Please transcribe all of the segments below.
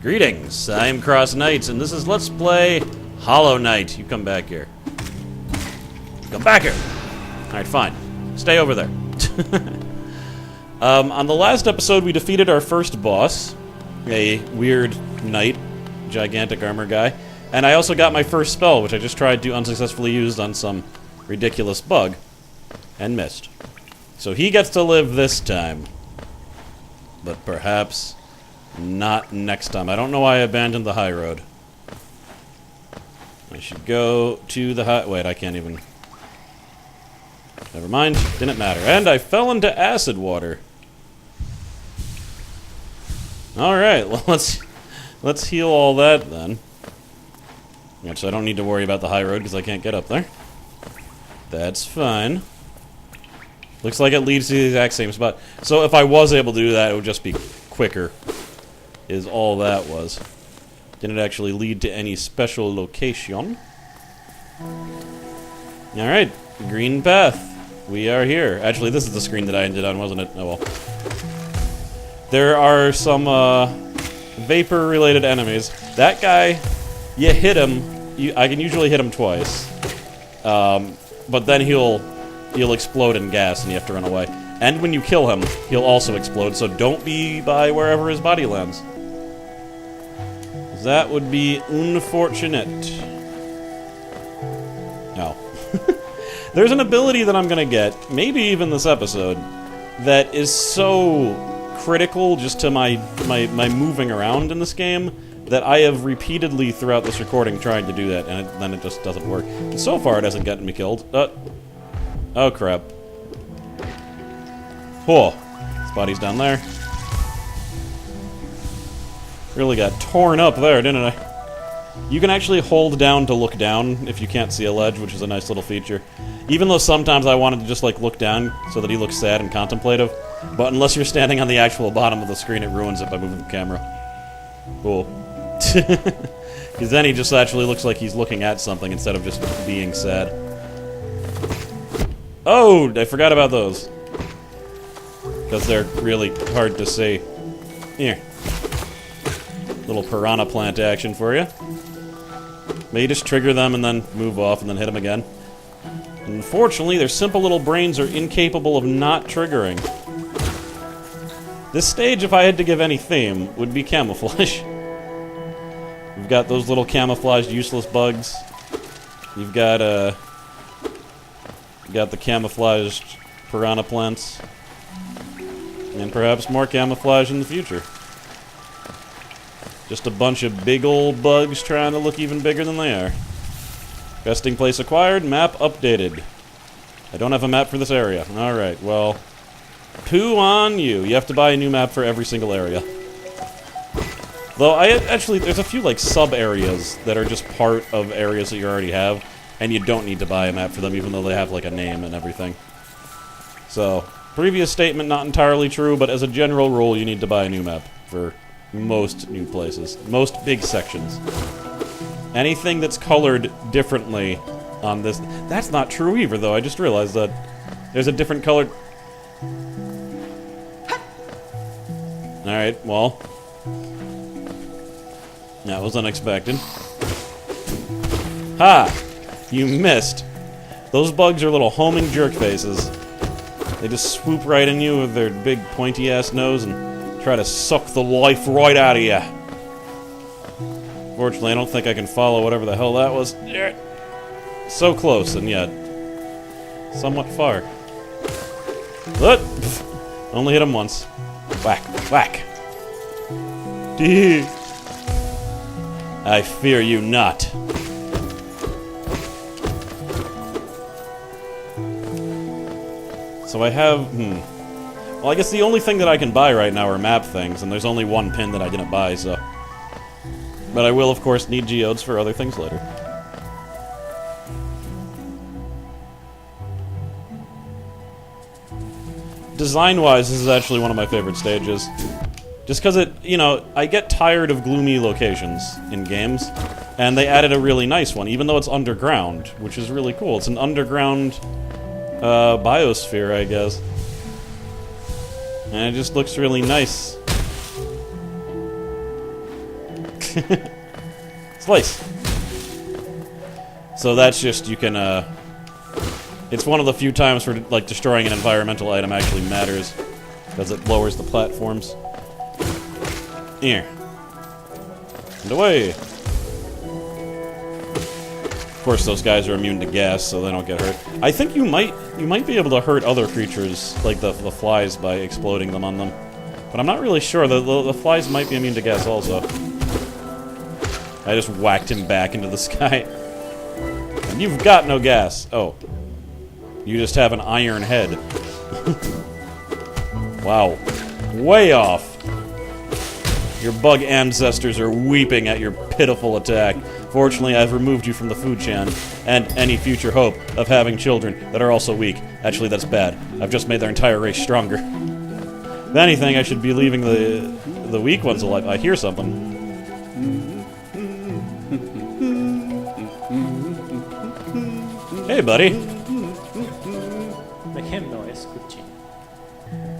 Greetings, I'm CrossKnights, and this is Let's Play Hollow Knight. You come back here. Come back here! Alright, fine. Stay over there. On the last episode, we defeated our first boss, a weird knight, gigantic armor guy, and I also got my first spell, which I just tried to unsuccessfully use on some ridiculous bug, and missed. So he gets to live this time. But perhaps not next time. I don't know why I abandoned the high road. I should go to the high... Wait, I can't even... Never mind. Didn't matter. And I fell into acid water. Alright, well, let's heal all that, then. Which I don't need to worry about the high road, because I can't get up there. That's fine. Looks like it leads to the exact same spot. So if I was able to do that, it would just be quicker. Is all that was. Didn't actually lead to any special location. Alright, Greenpath. We are here. Actually, this is the screen that I ended on, wasn't it? Oh well. There are some vapor-related enemies. That guy, you hit him. I can usually hit him twice. But then he'll explode in gas and you have to run away. And when you kill him, he'll also explode, so don't be by wherever his body lands. That would be unfortunate. No. There's an ability that I'm gonna get, maybe even this episode, that is so critical just to my moving around in this game that I have repeatedly throughout this recording tried to do that, and then it just doesn't work. And so far, it hasn't gotten me killed. Oh, crap. Oh, his body's down there. Really got torn up there, didn't I? You can actually hold down to look down if you can't see a ledge, which is a nice little feature. Even though sometimes I wanted to just, like, look down so that he looks sad and contemplative. But unless you're standing on the actual bottom of the screen, it ruins it by moving the camera. Cool. Because then he just actually looks like he's looking at something instead of just being sad. Oh, I forgot about those. Because they're really hard to see. Here. Little piranha plant action for you. May you just trigger them and then move off and then hit them again. Unfortunately, their simple little brains are incapable of not triggering. This stage, if I had to give any theme, would be camouflage. We've got those little camouflaged useless bugs. You've got the camouflaged piranha plants. And perhaps more camouflage in the future. Just a bunch of big old bugs trying to look even bigger than they are. Resting place acquired, map updated. I don't have a map for this area. Alright, well... Poo on you. You have to buy a new map for every single area. Though, actually, there's a few, like, sub-areas that are just part of areas that you already have, and you don't need to buy a map for them, even though they have, like, a name and everything. So, previous statement not entirely true, but as a general rule, you need to buy a new map for most new places. Most big sections. Anything that's colored differently on this... That's not true either, though. I just realized that there's a different colored... Alright, well... That was unexpected. Ha! You missed. Those bugs are little homing jerk faces. They just swoop right in you with their big pointy-ass nose and try to suck the life right out of you. Fortunately, I don't think I can follow whatever the hell that was. So close, and yet somewhat far. But only hit him once. Whack, whack. Dee. I fear you not. So I have, Well, I guess the only thing that I can buy right now are map things, and there's only one pin that I didn't buy, so... But I will, of course, need geodes for other things later. Design-wise, this is actually one of my favorite stages. Just because it, you know, I get tired of gloomy locations in games, and they added a really nice one, even though it's underground, which is really cool. It's an underground biosphere, I guess. And it just looks really nice. Slice. So that's just, you can, it's one of the few times where, like, destroying an environmental item actually matters, because it lowers the platforms. Here. And away! Of course, those guys are immune to gas, so they don't get hurt. I think you might be able to hurt other creatures, like the flies, by exploding them on them. But I'm not really sure. The flies might be immune to gas also. I just whacked him back into the sky. And you've got no gas. Oh. You just have an iron head. Wow. Way off. Your bug ancestors are weeping at your pitiful attack. Fortunately, I've removed you from the food chain, and any future hope of having children that are also weak. Actually, that's bad. I've just made their entire race stronger. If anything, I should be leaving the weak ones alive. I hear something. Hey, buddy.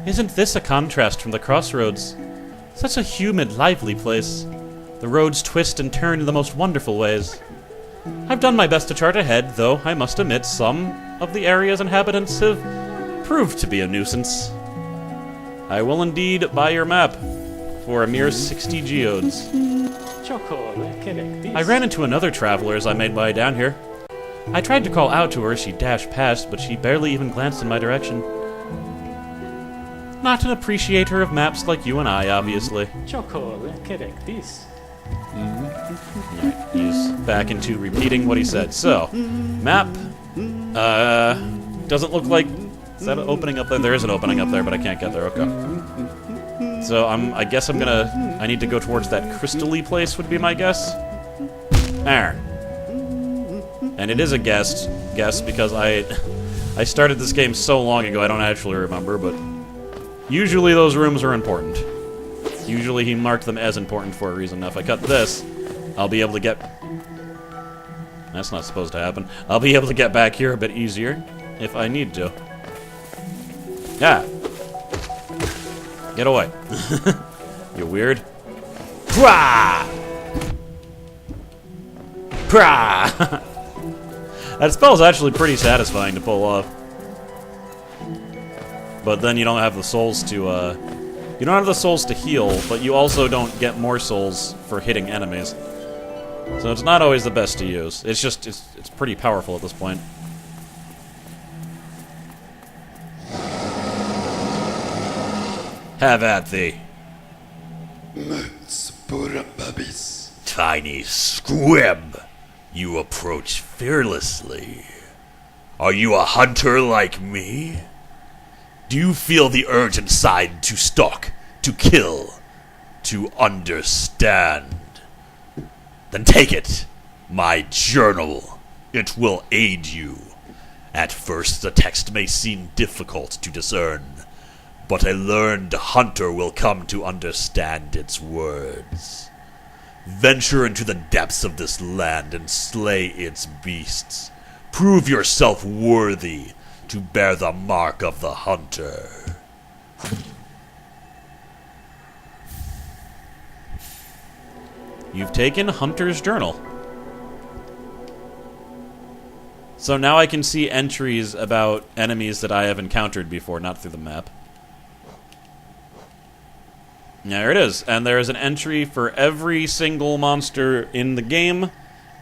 Isn't this a contrast from the crossroads? Such a humid, lively place. The roads twist and turn in the most wonderful ways. I've done my best to chart ahead, though I must admit some of the area's inhabitants have proved to be a nuisance. I will indeed buy your map for a mere 60 geodes. I ran into another traveler as I made my way down here. I tried to call out to her as she dashed past, but she barely even glanced in my direction. Not an appreciator of maps like you and I, obviously. He's back into repeating what he said. So, map. Doesn't look like... Is that an opening up there? There is an opening up there, but I can't get there. Okay. So, I guess I'm gonna... I need to go towards that crystal-y place, would be my guess. There. And it is a guess because I started this game so long ago, I don't actually remember, but... Usually those rooms are important. Usually he marked them as important for a reason. Now if I cut this, I'll be able to get... That's not supposed to happen. I'll be able to get back here a bit easier, if I need to. Yeah. Get away. You weird. Prah! Prah! That spell's actually pretty satisfying to pull off. But then you don't have the souls to, you don't have the souls to heal, but you also don't get more souls for hitting enemies. So it's not always the best to use. It's just, it's pretty powerful at this point. Have at thee. Tiny squib, you approach fearlessly. Are you a hunter like me? Do you feel the urge inside to stalk, to kill, to understand? Then take it, my journal. It will aid you. At first, the text may seem difficult to discern, but a learned hunter will come to understand its words. Venture into the depths of this land and slay its beasts. Prove yourself worthy to bear the mark of the hunter. You've taken Hunter's Journal. So now I can see entries about enemies that I have encountered before, not through the map. There it is, and there is an entry for every single monster in the game.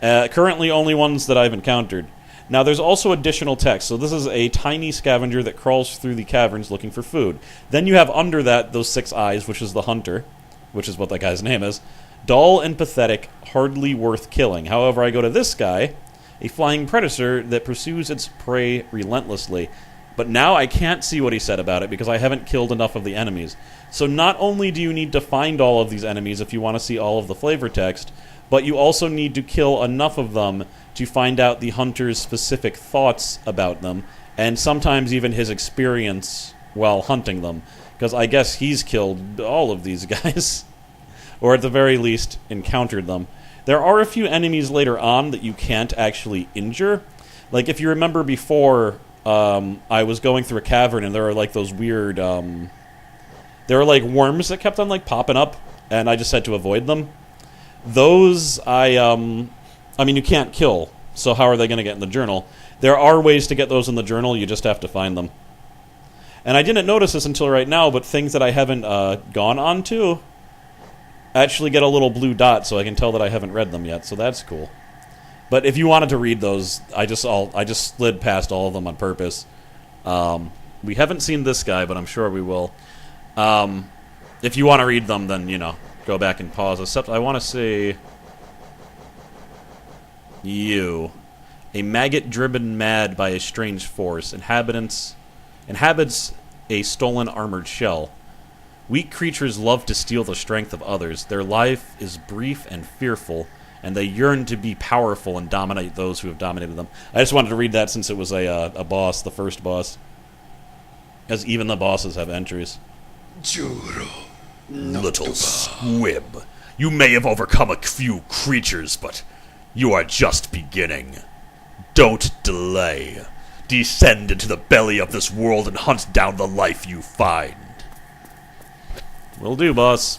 Currently only ones that I've encountered. Now, there's also additional text. So this is a tiny scavenger that crawls through the caverns looking for food. Then you have under that those 6 eyes, which is the hunter, which is what that guy's name is. Dull and pathetic, hardly worth killing. However, I go to this guy, a flying predator that pursues its prey relentlessly. But now I can't see what he said about it because I haven't killed enough of the enemies. So not only do you need to find all of these enemies if you want to see all of the flavor text, but you also need to kill enough of them to find out the hunter's specific thoughts about them, and sometimes even his experience while hunting them. Because I guess he's killed all of these guys. Or at the very least, encountered them. There are a few enemies later on that you can't actually injure. Like, if you remember before, I was going through a cavern and there were, like, those weird, there were, like, worms that kept on, like, popping up, and I just had to avoid them. Those, I mean, you can't kill, so how are they going to get in the journal? There are ways to get those in the journal, you just have to find them. And I didn't notice this until right now, but things that I haven't gone on to actually get a little blue dot, so I can tell that I haven't read them yet, so that's cool. But if you wanted to read those, I just slid past all of them on purpose. We haven't seen this guy, but I'm sure we will. If you want to read them, then, you know, go back and pause. Except I want to see... You. A maggot driven mad by a strange force. Inhabits a stolen armored shell. Weak creatures love to steal the strength of others. Their life is brief and fearful, and they yearn to be powerful and dominate those who have dominated them. I just wanted to read that since it was a boss, the first boss. As even the bosses have entries. Little squib. You may have overcome a few creatures, but you are just beginning. Don't delay. Descend into the belly of this world and hunt down the life you find. Will do, boss.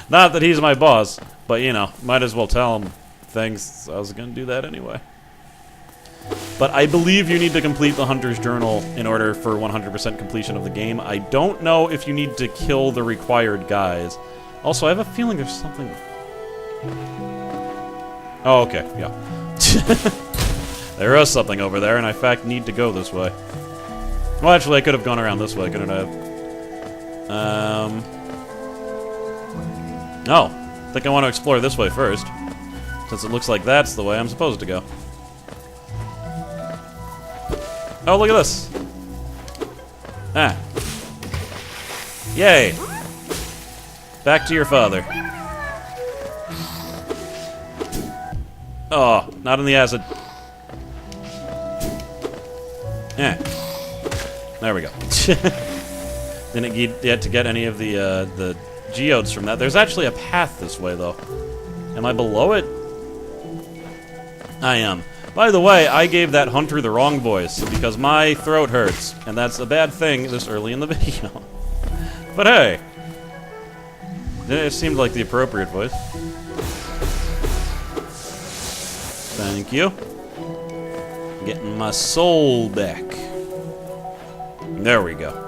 Not that he's my boss, but, you know, might as well tell him things. I was going to do that anyway. But I believe you need to complete the Hunter's Journal in order for 100% completion of the game. I don't know if you need to kill the required guys. Also, I have a feeling there's something... Oh, okay, yeah. There is something over there, and I, in fact, need to go this way. Well, actually, I could have gone around this way, couldn't I have? No. I think I want to explore this way first, since it looks like that's the way I'm supposed to go. Oh, look at this. Ah. Yay. Back to your father. Oh, not in the acid. Yeah. There we go. Didn't get to get any of the geodes from that. There's actually a path this way, though. Am I below it? I am. By the way, I gave that hunter the wrong voice, because my throat hurts, and that's a bad thing this early in the video. But hey, it seemed like the appropriate voice. Thank you. Getting my soul back. There we go.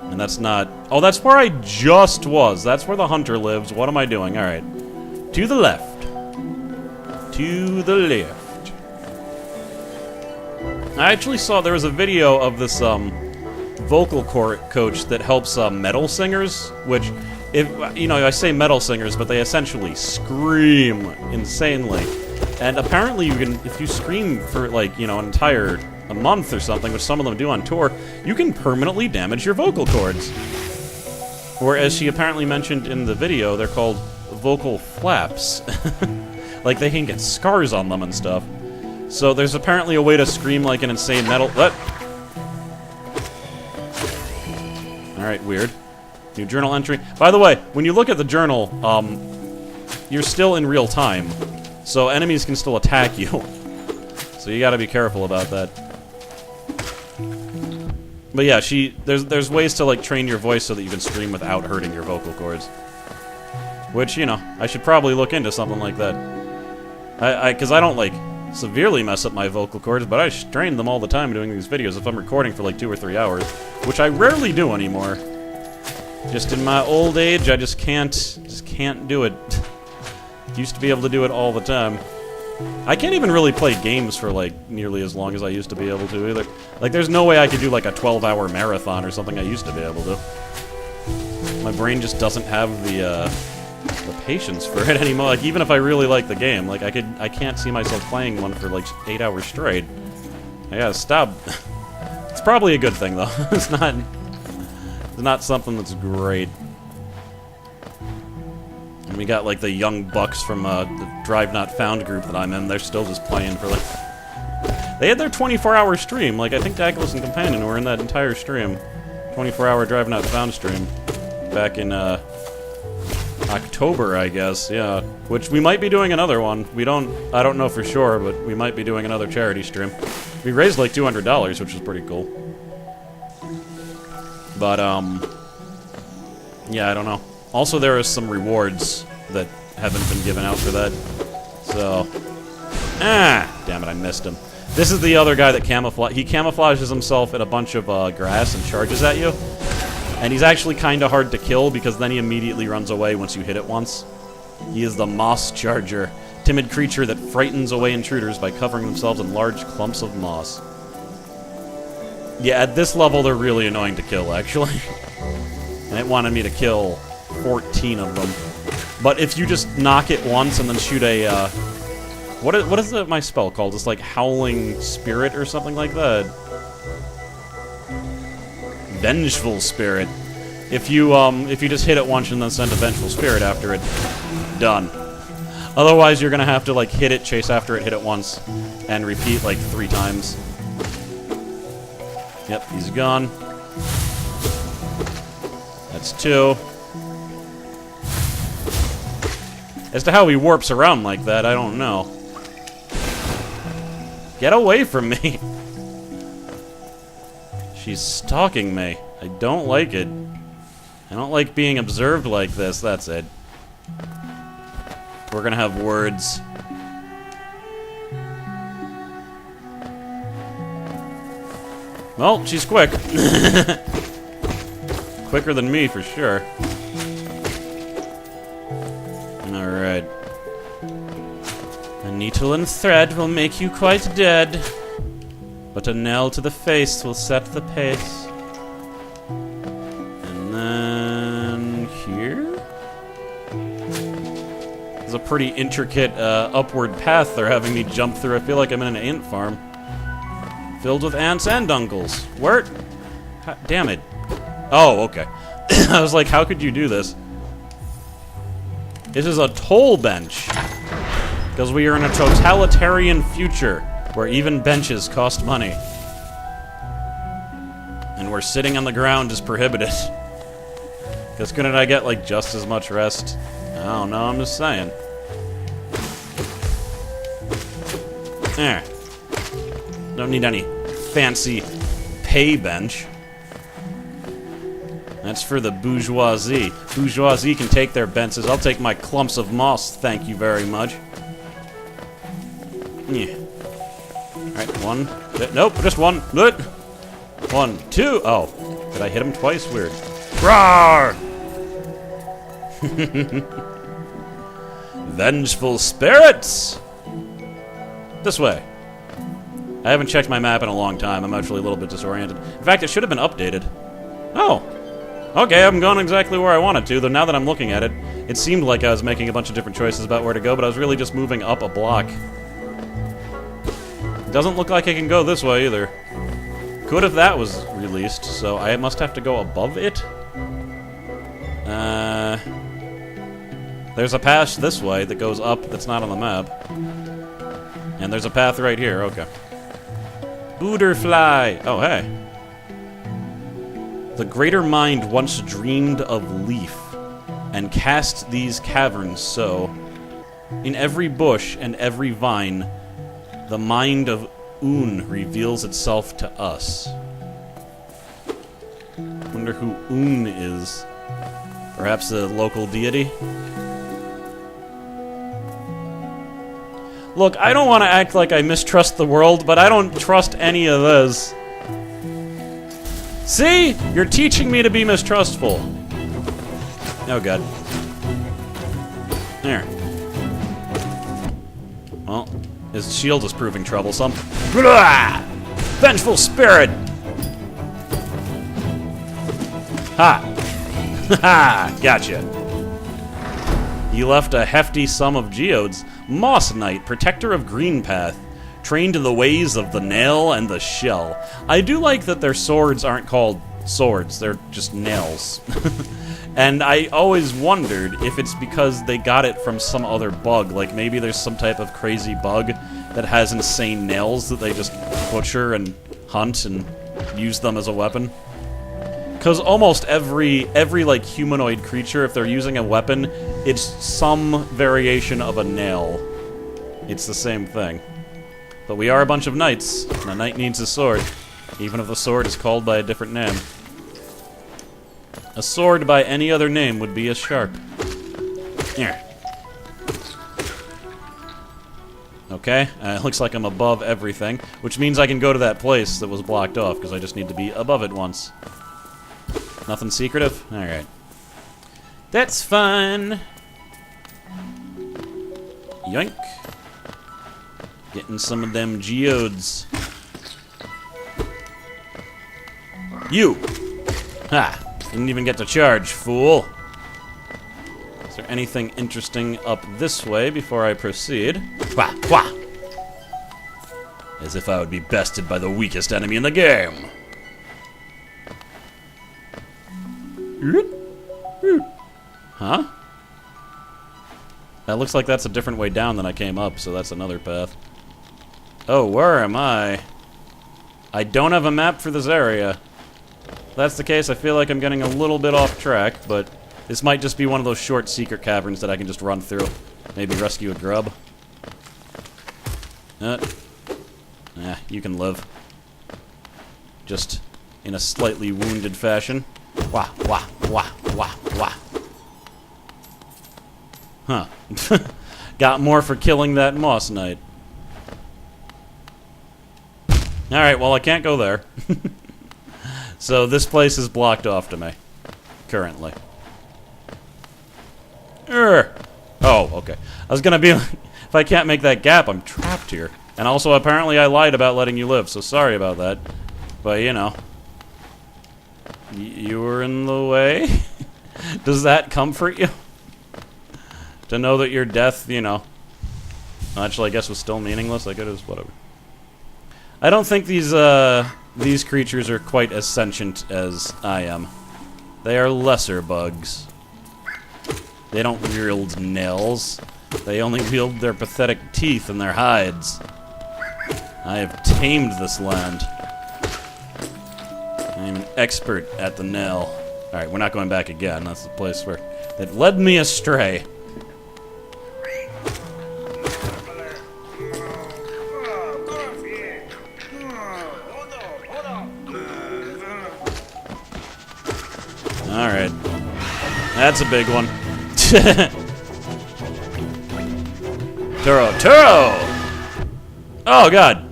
And that's not... Oh, that's where I just was. That's where the hunter lives. What am I doing? Alright. To the left. To the left. I actually saw there was a video of this vocal coach that helps metal singers, which, if you know, I say metal singers, but they essentially scream insanely. And apparently you can, if you scream for like, you know, a month or something, which some of them do on tour, you can permanently damage your vocal cords. Or as she apparently mentioned in the video, they're called vocal flaps. Like they can get scars on them and stuff. So there's apparently a way to scream like an insane metal... Alright, weird. New journal entry. By the way, when you look at the journal, you're still in real time. So enemies can still attack you. So you gotta be careful about that. But yeah, there's ways to like train your voice so that you can scream without hurting your vocal cords. Which, you know, I should probably look into something like that. Because I don't like... severely mess up my vocal cords, but I strain them all the time doing these videos if I'm recording for like 2 or 3 hours, which I rarely do anymore. Just in my old age, I just can't do it. Used to be able to do it all the time. I can't even really play games for like nearly as long as I used to be able to either. Like there's no way I could do like a 12-hour marathon or something I used to be able to. My brain just doesn't have the patience for it anymore. Like even if I really like the game, like I can't see myself playing one for like 8 hours straight. I gotta stop. It's probably a good thing though. It's not something that's great. And we got like the young bucks from the Drive Not Found group that I'm in. They're still just playing for like... They had their 24-hour stream. Like I think Daclus and Companion were in that entire stream. 24-hour Drive Not Found stream. Back in October, I guess, yeah. Which we might be doing another one. I don't know for sure, but we might be doing another charity stream. We raised like $200, which is pretty cool. But, yeah, I don't know. Also, there are some rewards that haven't been given out for that. So... damn it, I missed him. This is the other guy that he camouflages himself in a bunch of grass and charges at you. And he's actually kind of hard to kill because then he immediately runs away once you hit it once. He is the Moss Charger, timid creature that frightens away intruders by covering themselves in large clumps of moss. Yeah, at this level they're really annoying to kill, actually. And it wanted me to kill 14 of them. But if you just knock it once and then shoot a, what is my spell called? It's like Howling Spirit or something like that. Vengeful Spirit. If you just hit it once and then send a Vengeful Spirit after it, done. Otherwise, you're gonna have to like hit it, chase after it, hit it once, and repeat like 3 times. Yep, he's gone. That's 2. As to how he warps around like that, I don't know. Get away from me! She's stalking me. I don't like it. I don't like being observed like this, that's it. We're gonna have words. Well, she's quick. Quicker than me, for sure. Alright. A needle and thread will make you quite dead, but a nail to the face will set the pace. And then... here? There's a pretty intricate, upward path they're having me jump through. I feel like I'm in an ant farm. Filled with ants and uncles. Where? Damn it. Oh, okay. I was like, how could you do this? This is a toll bench. Because we are in a totalitarian future where even benches cost money. And where sitting on the ground is prohibited. Because couldn't I get, like, just as much rest? I don't know, I'm just saying. There. Don't need any fancy pay bench. That's for the bourgeoisie. Bourgeoisie can take their benches. I'll take my clumps of moss, thank you very much. Yeah. Alright, 1. Nope, just 1. 1, 2. Oh. Did I hit him twice? Weird. Roar! Vengeful spirits! This way. I haven't checked my map in a long time. I'm actually a little bit disoriented. In fact, it should have been updated. Oh. Okay, I'm going exactly where I wanted to, though now that I'm looking at it, it seemed like I was making a bunch of different choices about where to go, but I was really just moving up a block. It doesn't look like I can go this way, either. Could if that was released, so I must have to go above it? There's a path this way that goes up that's not on the map. And there's a path right here, okay. Booterfly! Oh, hey. The greater mind once dreamed of leaf, and cast these caverns so. In every bush and every vine, the mind of Un reveals itself to us. Wonder who Un is. Perhaps a local deity? Look, I don't want to act like I mistrust the world, but I don't trust any of this. See? You're teaching me to be mistrustful. Oh, God. There. Well, his shield is proving troublesome. Blah! Vengeful spirit! Ha! Ha! Gotcha. He left a hefty sum of geodes. Moss Knight, protector of Greenpath, trained in the ways of the nail and the shell. I do like that their swords aren't called swords, they're just nails. And I always wondered if it's because they got it from some other bug, like maybe there's some type of crazy bug that has insane nails that they just butcher and hunt and use them as a weapon. Because almost every like humanoid creature, if they're using a weapon, it's some variation of a nail. It's the same thing. But we are a bunch of knights, and a knight needs a sword, even if the sword is called by a different name. A sword by any other name would be as sharp. Here. Okay, it looks like I'm above everything, which means I can go to that place that was blocked off, because I just need to be above it once. Nothing secretive? Alright. That's fine. Yoink. Getting some of them geodes. You! Ha! Didn't even get to charge, fool. Is there anything interesting up this way before I proceed? Wah! Wah! As if I would be bested by the weakest enemy in the game. Huh? That looks like that's a different way down than I came up, so that's another path. Oh, where am I? I don't have a map for this area. If that's the case, I feel like I'm getting a little bit off track, but this might just be one of those short secret caverns that I can just run through. Maybe rescue a grub. You can live. Just in a slightly wounded fashion. Wah, wah, wah, wah, wah. Huh. Got more for killing that moss knight. Alright, well, I can't go there. So this place is blocked off to me. Currently. Oh, okay. I was gonna be like, if I can't make that gap, I'm trapped here. And also, apparently I lied about letting you live, so sorry about that. But, you know. You were in the way? Does that comfort you? To know that your death, you know... Actually, I guess was still meaningless. Like, it is, whatever. I don't think these creatures are quite as sentient as I am. They are lesser bugs. They don't wield nails. They only wield their pathetic teeth and their hides. I have tamed this land. I am an expert at the nail. Alright, we're not going back again. That's the place where it led me astray. Alright. That's a big one. Turo! Turo! Oh, God.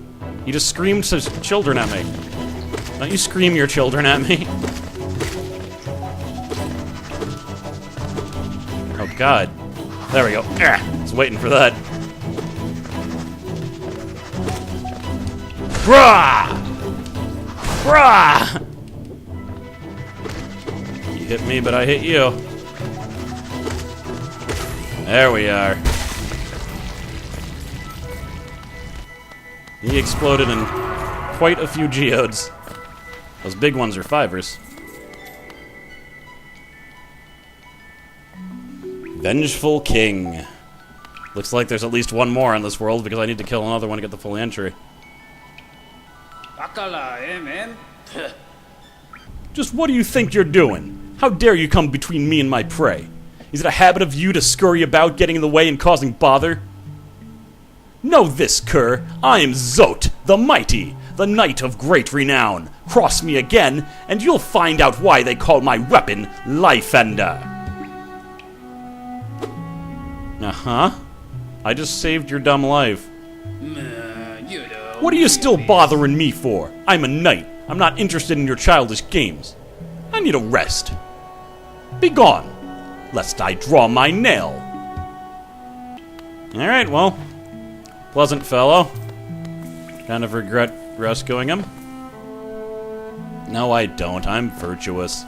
You just screamed some children at me. Don't you scream your children at me. Oh, God. There we go. I was waiting for that. Brah! Brah! You hit me, but I hit you. There we are. He exploded in quite a few geodes. Those big ones are fivers. Vengeful King. Looks like there's at least one more on this world because I need to kill another one to get the full entry. Akala, eh, man? Just what do you think you're doing? How dare you come between me and my prey? Is it a habit of you to scurry about, getting in the way and causing bother? Know this, cur. I am Zot, the Mighty, the Knight of great renown. Cross me again, and you'll find out why they call my weapon Life Ender. Uh-huh. I just saved your dumb life. You know. What are you still bothering me for? I'm a knight. I'm not interested in your childish games. I need a rest. Be gone, lest I draw my nail. Alright, well. Pleasant fellow. Kind of regret rescuing him. No, I don't. I'm virtuous.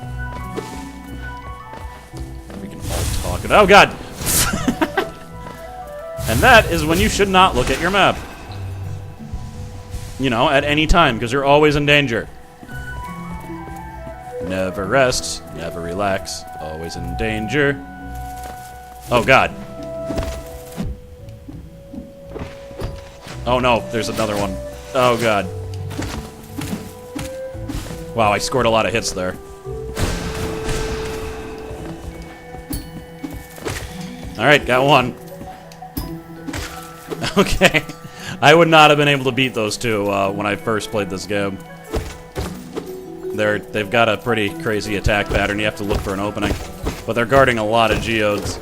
We can all talk it. Oh, God! And that is when you should not look at your map. You know, at any time, because you're always in danger. Never rest, never relax, always in danger. Oh, God. Oh, no, there's another one. Oh, God. Wow, I scored a lot of hits there. Alright, got one. Okay. I would not have been able to beat those two when I first played this game. they've got a pretty crazy attack pattern. You have to look for an opening. But they're guarding a lot of geodes.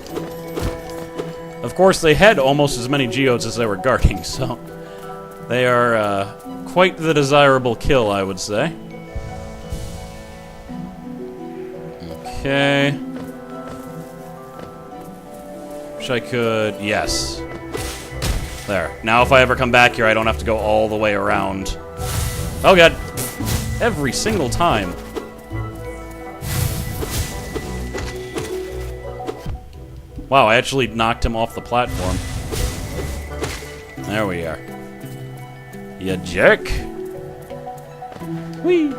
Of course, they had almost as many geodes as they were guarding, so they are quite the desirable kill, I would say. Okay. Wish I could... Yes. There. Now if I ever come back here, I don't have to go all the way around. Oh god. Every single time. Wow, I actually knocked him off the platform. There we are. You jerk. Whee!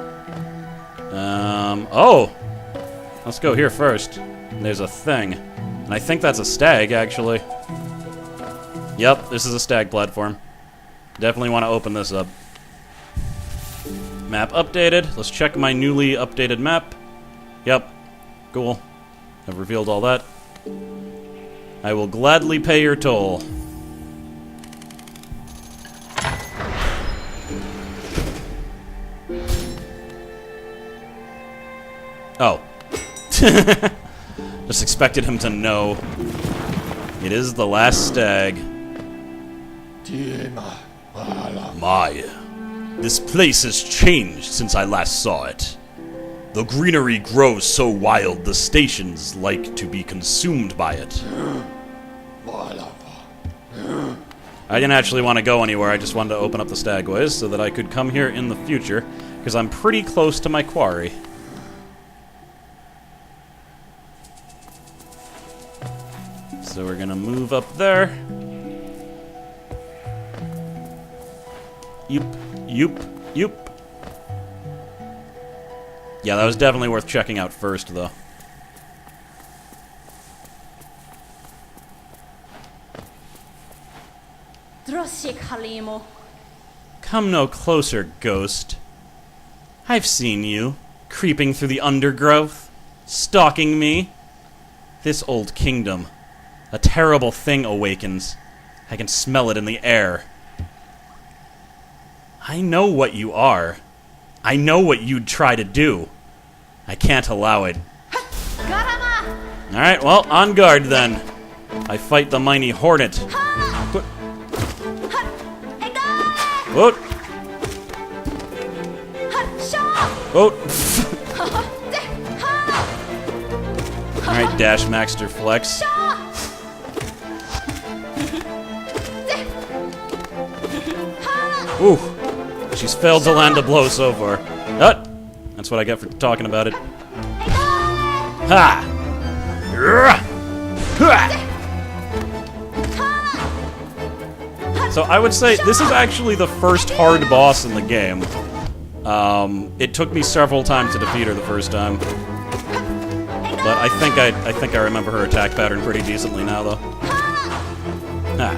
Oh! Let's go here first. There's a thing. And I think that's a stag, actually. Yep, this is a stag platform. Definitely want to open this up. Map updated. Let's check my newly updated map. Yep. Cool. I've revealed all that. I will gladly pay your toll. Oh. Just expected him to know. It is the last stag. My. This place has changed since I last saw it. The greenery grows so wild the stations like to be consumed by it. I didn't actually want to go anywhere, I just wanted to open up the stagways so that I could come here in the future, because I'm pretty close to my quarry. So we're gonna move up there. Yoop, yoop, yoop. Yeah, that was definitely worth checking out first, though. Come no closer, ghost. I've seen you, creeping through the undergrowth, stalking me. This old kingdom. A terrible thing awakens. I can smell it in the air. I know what you are. I know what you'd try to do. I can't allow it. Alright, well, on guard then. I fight the mighty Hornet. Whoa. Whoa. Alright, Dash Maxter Flex. Ooh. She's failed to land a blow so far. That's what I get for talking about it. Ha! So I would say this is actually the first hard boss in the game. It took me several times to defeat her the first time. But I think I remember her attack pattern pretty decently now, though. Ha.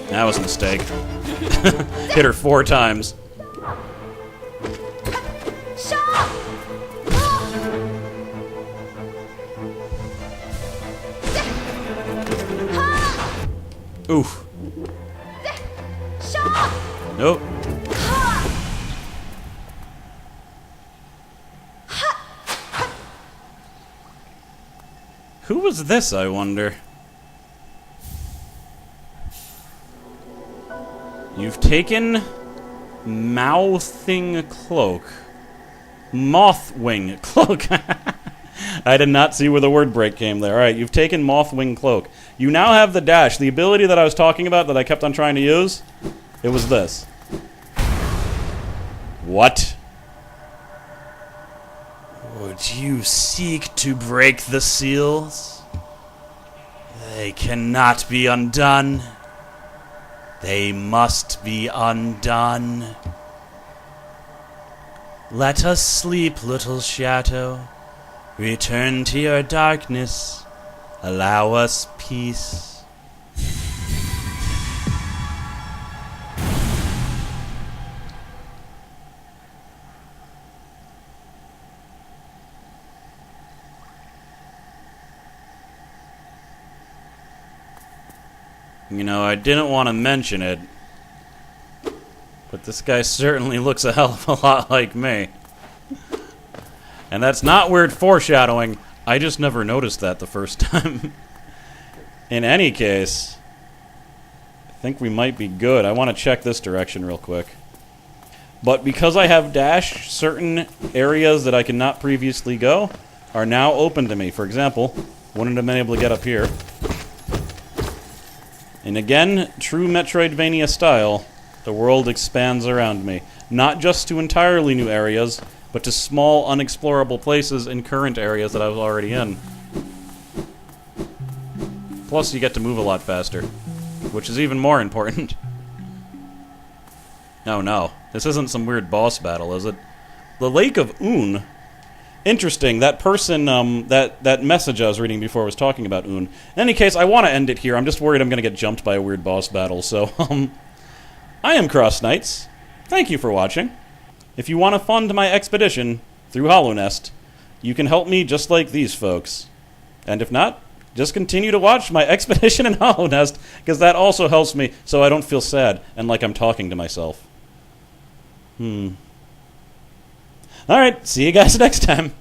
That was a mistake. Hit her 4 times. Oof. Nope. Who was this, I wonder? You've taken Mouthing Cloak. Mothwing Cloak. I did not see where the word break came there. Alright, you've taken Mothwing Cloak. You now have the dash. The ability that I was talking about that I kept on trying to use, it was this. What? Would you seek to break the seals? They cannot be undone. They must be undone. Let us sleep, little shadow. Return to your darkness. Allow us peace. You know, I didn't want to mention it, but this guy certainly looks a hell of a lot like me. And that's not weird foreshadowing. I just never noticed that the first time. In any case, I think we might be good. I want to check this direction real quick. But because I have dash, certain areas that I could not previously go are now open to me. For example, wouldn't have been able to get up here. And again, true Metroidvania style, the world expands around me. Not just to entirely new areas, but to small, unexplorable places in current areas that I was already in. Plus, you get to move a lot faster, which is even more important. Oh no, this isn't some weird boss battle, is it? The Lake of Un. Interesting, that person, that message I was reading before was talking about Un. In any case, I want to end it here. I'm just worried I'm going to get jumped by a weird boss battle, so, I am CrossKnights. Thank you for watching. If you want to fund my expedition through Hollow Nest, you can help me just like these folks. And if not, just continue to watch my expedition in Hollow Nest, because that also helps me so I don't feel sad and like I'm talking to myself. Alright, see you guys next time.